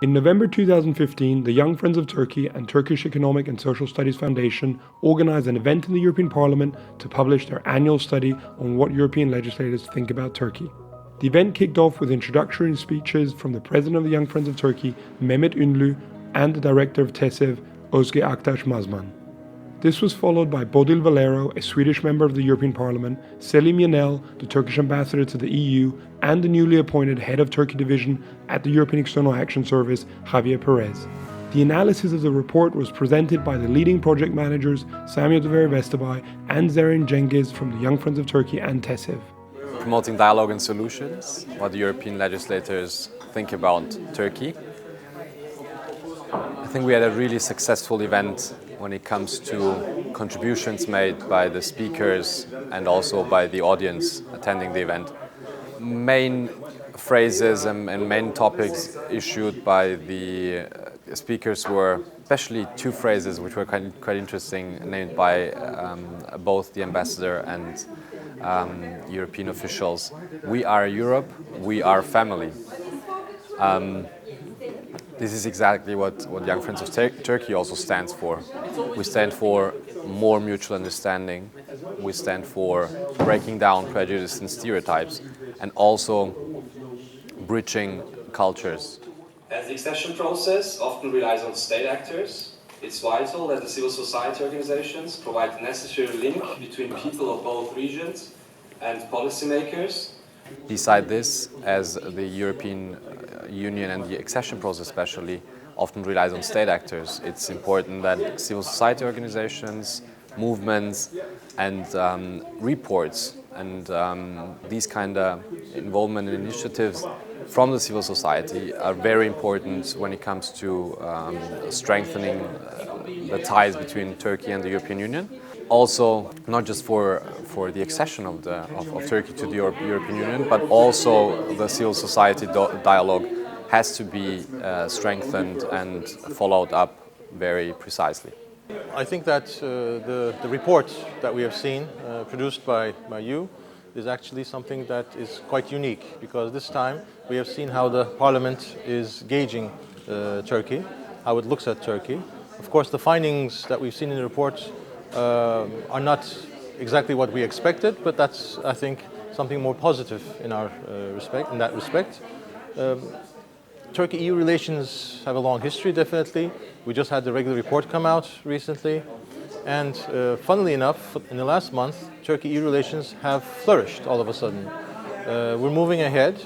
In November 2015, the Young Friends of Turkey and Turkish Economic and Social Studies Foundation organized an event in the European Parliament to publish their annual study on what European legislators think about Turkey. The event kicked off with introductory speeches from the President of the Young Friends of Turkey, Mehmet Ünlü, and the Director of TESEV, Özge Aktaş Mazman. This was followed by Bodil Valero, a Swedish member of the European Parliament, Selim Yanel, the Turkish ambassador to the EU, and the newly appointed head of Turkey division at the European External Action Service, Javier Perez. The analysis of the report was presented by the leading project managers, Samuel Deveri Vesterby and Zerrin Cengiz from the Young Friends of Turkey and TESEV. Promoting dialogue and solutions, what the European legislators think about Turkey. I think we had a really successful event when it comes to contributions made by the speakers and also by the audience attending the event. Main phrases and main topics issued by the speakers were especially two phrases which were quite interesting, named by both the ambassador and European officials. We are Europe, we are family. This is exactly what Young Friends of Turkey also stands for. We stand for more mutual understanding. We stand for breaking down prejudice and stereotypes, and also bridging cultures. As the accession process often relies on state actors, it's vital that the civil society organizations provide the necessary link between people of both regions and policymakers. Beside this, as the European Union and the accession process especially often relies on state actors, it's important that civil society organizations, movements and reports and these kind of involvement and initiatives from the civil society are very important when it comes to strengthening the ties between Turkey and the European Union. Also, not just for the accession of Turkey to the European Union, but also the civil society dialogue has to be strengthened and followed up very precisely. I think that the report that we have seen produced by you is actually something that is quite unique, because this time we have seen how the Parliament is gauging Turkey, how it looks at Turkey. Of course, the findings that we've seen in the report are not exactly what we expected, but that's, I think, something more positive in that respect. Turkey-EU relations have a long history, definitely. We just had the regular report come out recently. And funnily enough, in the last month, Turkey-EU relations have flourished all of a sudden. We're moving ahead.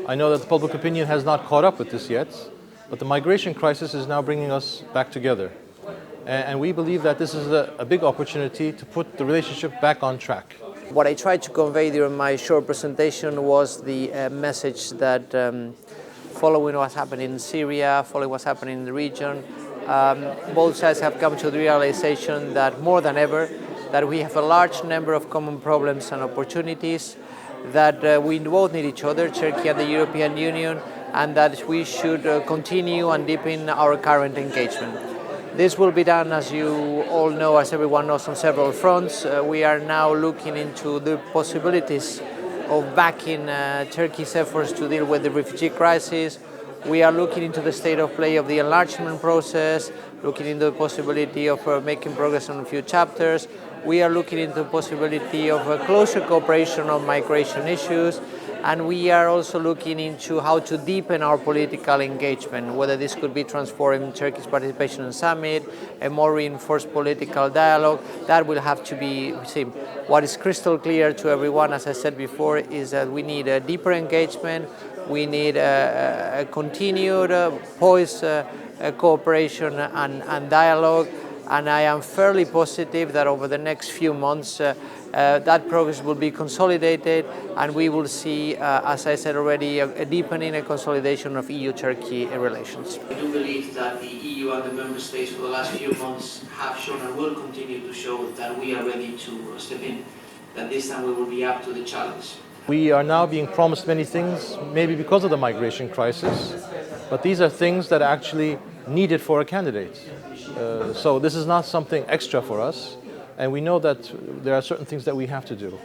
I know that the public opinion has not caught up with this yet, but the migration crisis is now bringing us back together. And we believe that this is a big opportunity to put the relationship back on track. What I tried to convey during my short presentation was the message that following what's happening in Syria, following what's happening in the region, both sides have come to the realization that more than ever, that we have a large number of common problems and opportunities, that we both need each other, Turkey and the European Union, and that we should continue and deepen our current engagement. This will be done, as you all know, as everyone knows, on several fronts. We are now looking into the possibilities of backing Turkey's efforts to deal with the refugee crisis. We are looking into the state of play of the enlargement process, looking into the possibility of making progress on a few chapters. We are looking into the possibility of a closer cooperation on migration issues. And we are also looking into how to deepen our political engagement, whether this could be transforming Turkey's participation in the summit, a more reinforced political dialogue. That will have to be seen. What is crystal clear to everyone, as I said before, is that we need a deeper engagement. We need a continued poised cooperation and dialogue. And I am fairly positive that over the next few months, that progress will be consolidated, and we will see, as I said already, a deepening and consolidation of EU-Turkey relations. I do believe that the EU and the member states for the last few months have shown and will continue to show that we are ready to step in, that this time we will be up to the challenge. We are now being promised many things, maybe because of the migration crisis, but these are things that are actually needed for a candidate. So this is not something extra for us. And we know that there are certain things that we have to do.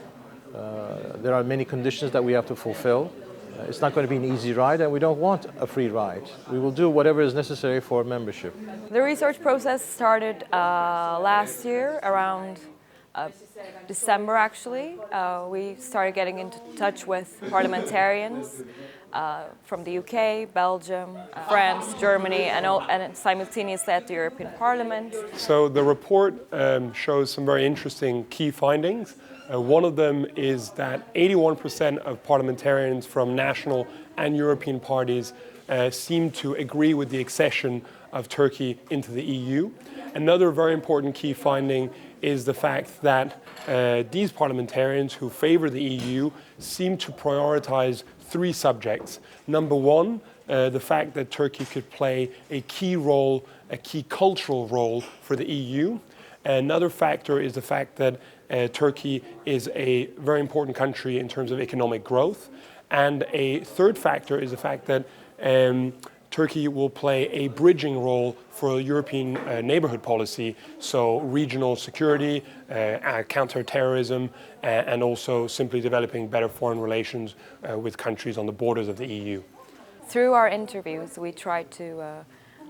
There are many conditions that we have to fulfill. It's not going to be an easy ride, and we don't want a free ride. We will do whatever is necessary for membership. The research process started last year, around December actually. We started getting into touch with parliamentarians from the UK, Belgium, France, Germany, and simultaneously at the European Parliament. So the report shows some very interesting key findings. One of them is that 81% of parliamentarians from national and European parties seem to agree with the accession of Turkey into the EU. Another very important key finding is the fact that these parliamentarians who favor the EU seem to prioritize three subjects. Number one, the fact that Turkey could play a key role, a key cultural role for the EU. Another factor is the fact that Turkey is a very important country in terms of economic growth. And a third factor is the fact that Turkey will play a bridging role for European neighborhood policy, so regional security, counter-terrorism, and also simply developing better foreign relations with countries on the borders of the EU. Through our interviews, we tried to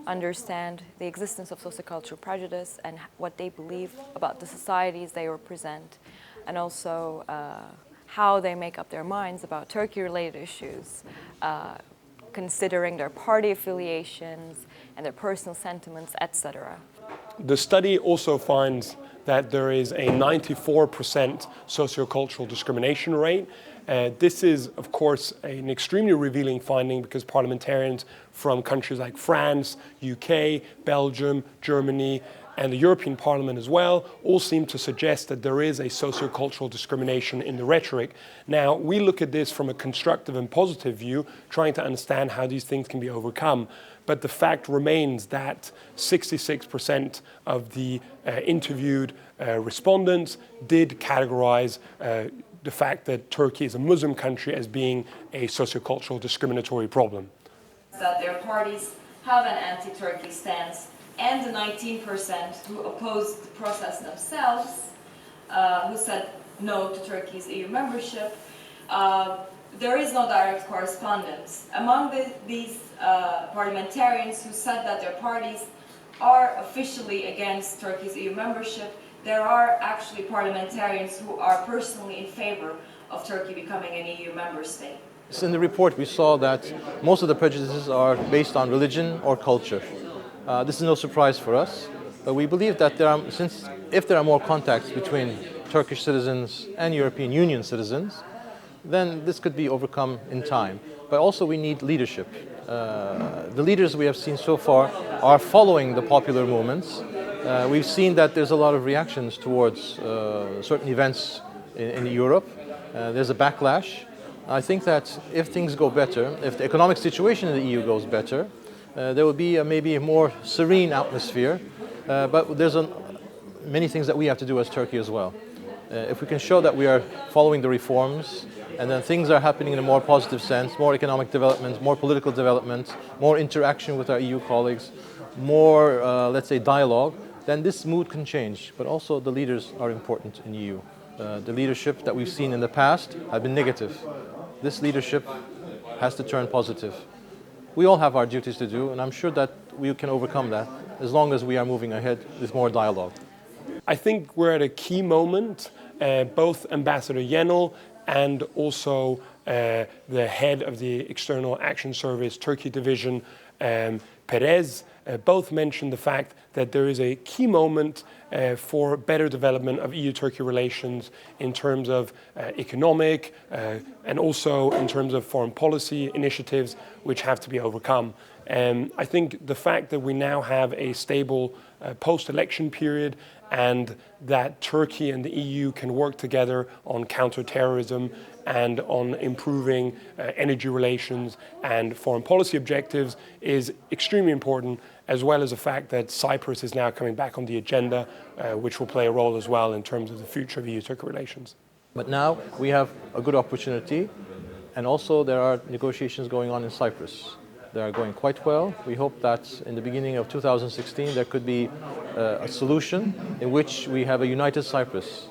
understand the existence of sociocultural prejudice and what they believe about the societies they represent, and also how they make up their minds about Turkey-related issues, considering their party affiliations and their personal sentiments, etc. The study also finds that there is a 94% sociocultural discrimination rate. This is, of course, an extremely revealing finding because parliamentarians from countries like France, UK, Belgium, Germany, and the European Parliament as well, all seem to suggest that there is a sociocultural discrimination in the rhetoric. Now, we look at this from a constructive and positive view, trying to understand how these things can be overcome. But the fact remains that 66% of the interviewed respondents did categorize the fact that Turkey is a Muslim country as being a sociocultural discriminatory problem. That their parties have an anti-Turkey stance, and the 19% who opposed the process themselves, who said no to Turkey's EU membership, there is no direct correspondence. Among these parliamentarians who said that their parties are officially against Turkey's EU membership, there are actually parliamentarians who are personally in favor of Turkey becoming an EU member state. In the report, we saw that most of the prejudices are based on religion or culture. This is no surprise for us, but we believe that if there are more contacts between Turkish citizens and European Union citizens, then this could be overcome in time. But also we need leadership. The leaders we have seen so far are following the popular movements. We've seen that there's a lot of reactions towards certain events in Europe. There's a backlash. I think that if things go better, if the economic situation in the EU goes better, there will be maybe a more serene atmosphere, but there's many things that we have to do as Turkey as well. If we can show that we are following the reforms, and then things are happening in a more positive sense, more economic development, more political development, more interaction with our EU colleagues, more, let's say, dialogue, then this mood can change. But also the leaders are important in EU. The leadership that we've seen in the past have been negative. This leadership has to turn positive. We all have our duties to do, and I'm sure that we can overcome that as long as we are moving ahead with more dialogue. I think we're at a key moment. Both Ambassador Yenal and also the head of the External Action Service Turkey Division, Perez, both mentioned the fact that there is a key moment for better development of EU-Turkey relations in terms of economic and also in terms of foreign policy initiatives which have to be overcome. I think the fact that we now have a stable post-election period and that Turkey and the EU can work together on counter-terrorism and on improving energy relations and foreign policy objectives is extremely important, as well as the fact that Cyprus is now coming back on the agenda, which will play a role as well in terms of the future of EU-Turkey relations. But now we have a good opportunity, and also there are negotiations going on in Cyprus. They are going quite well. We hope that in the beginning of 2016 there could be a solution in which we have a united Cyprus.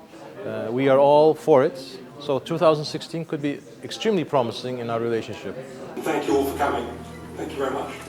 We are all for it. So 2016 could be extremely promising in our relationship. Thank you all for coming. Thank you very much.